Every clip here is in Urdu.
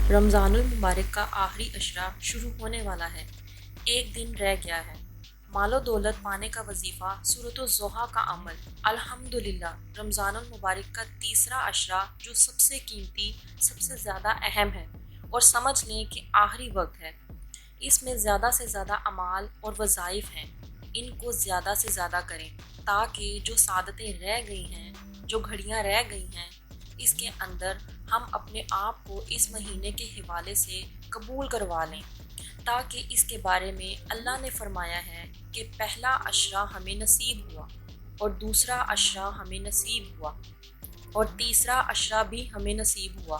رمضان المبارک کا آخری عشرہ شروع ہونے والا ہے۔ ایک دن رہ گیا ہے۔ مال و دولت پانے کا وظیفہ، سورۃ الضحیٰ کا عمل۔ الحمدللہ رمضان المبارک کا تیسرا عشرہ جو سب سے قیمتی، سب سے زیادہ اہم ہے، اور سمجھ لیں کہ آخری وقت ہے۔ اس میں زیادہ سے زیادہ اعمال اور وظائف ہیں۔ ان کو زیادہ سے زیادہ کریں تاکہ جو سعادتیں رہ گئی ہیں، جو گھڑیاں رہ گئی ہیں، اس کے اندر ہم اپنے آپ کو اس مہینے کے حوالے سے قبول کروا لیں، تاکہ اس کے بارے میں اللہ نے فرمایا ہے کہ پہلا عشرہ ہمیں نصیب ہوا، اور دوسرا عشرہ ہمیں نصیب ہوا، اور تیسرا عشرہ بھی ہمیں نصیب ہوا،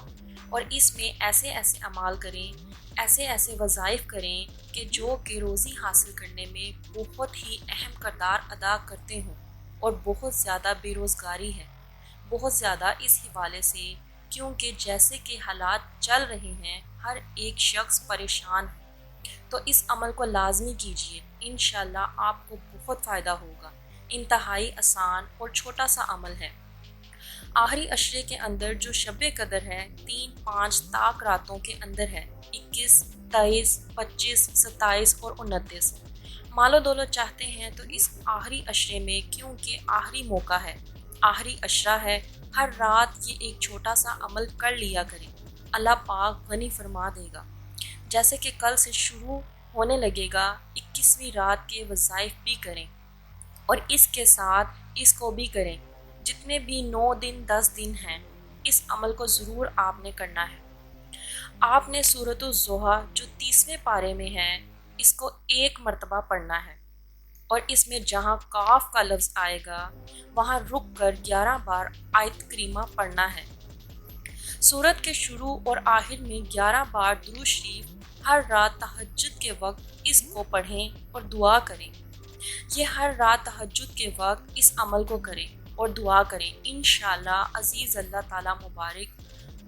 اور اس میں ایسے ایسے اعمال کریں، ایسے ایسے وظائف کریں کہ جو کہ روزی حاصل کرنے میں بہت ہی اہم کردار ادا کرتے ہوں، اور بہت زیادہ بے روزگاری ہے، بہت زیادہ اس حوالے سے، کیونکہ جیسے کہ حالات چل رہے ہیں ہر ایک شخص پریشان ہے۔ تو اس عمل کو لازمی کیجئے، انشاءاللہ آپ کو بہت فائدہ ہوگا۔ انتہائی آسان اور چھوٹا سا عمل ہے۔ آخری عشرے کے اندر جو شب قدر ہے 3-5 طاق راتوں کے اندر ہے، 21، 23، 25، 27 اور 29۔ مال و دولت چاہتے ہیں تو اس آخری عشرے میں، کیونکہ آخری موقع ہے، آخری عشرہ ہے، ہر رات یہ ایک چھوٹا سا عمل کر لیا کریں، اللہ پاک غنی فرما دے گا۔ جیسے کہ کل سے شروع ہونے لگے گا، 21ویں رات کے وظائف بھی کریں، اور اس کے ساتھ اس کو بھی کریں۔ جتنے بھی 9 دن 10 دن ہیں، اس عمل کو ضرور آپ نے کرنا ہے۔ آپ نے سورۃ الضحیٰ جو 30ویں پارے میں ہے، اس کو 1 مرتبہ پڑھنا ہے، اور اس میں جہاں کاف کا لفظ آئے گا وہاں رک کر 11 بار آیت کریمہ پڑھنا ہے۔ سورت کے شروع اور آخر میں 11 بار درود شریف ہر رات تہجد کے وقت اس کو پڑھیں اور دعا کریں۔ یہ ہر رات تہجد کے وقت اس عمل کو کریں اور دعا کریں، انشاءاللہ عزیز اللہ تعالی مبارک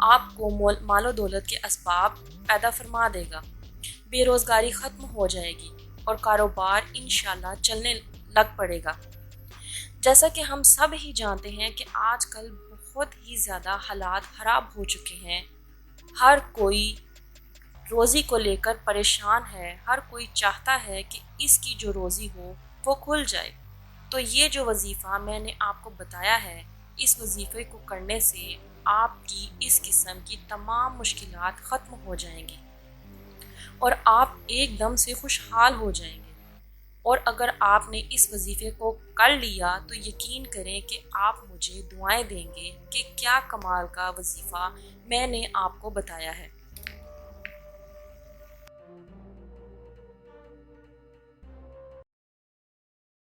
آپ کو مال و دولت کے اسباب پیدا فرما دے گا، بے روزگاری ختم ہو جائے گی، اور کاروبار انشاءاللہ چلنے لگ پڑے گا۔ جیسا کہ ہم سب ہی جانتے ہیں کہ آج کل بہت ہی زیادہ حالات خراب ہو چکے ہیں، ہر کوئی روزی کو لے کر پریشان ہے، ہر کوئی چاہتا ہے کہ اس کی جو روزی ہو وہ کھل جائے۔ تو یہ جو وظیفہ میں نے آپ کو بتایا ہے، اس وظیفے کو کرنے سے آپ کی اس قسم کی تمام مشکلات ختم ہو جائیں گی، اور آپ ایک دم سے خوشحال ہو جائیں گے۔ اور اگر آپ نے اس وظیفے کو کر لیا تو یقین کریں کہ آپ مجھے دعائیں دیں گے کہ کیا کمال کا وظیفہ میں نے آپ کو بتایا ہے۔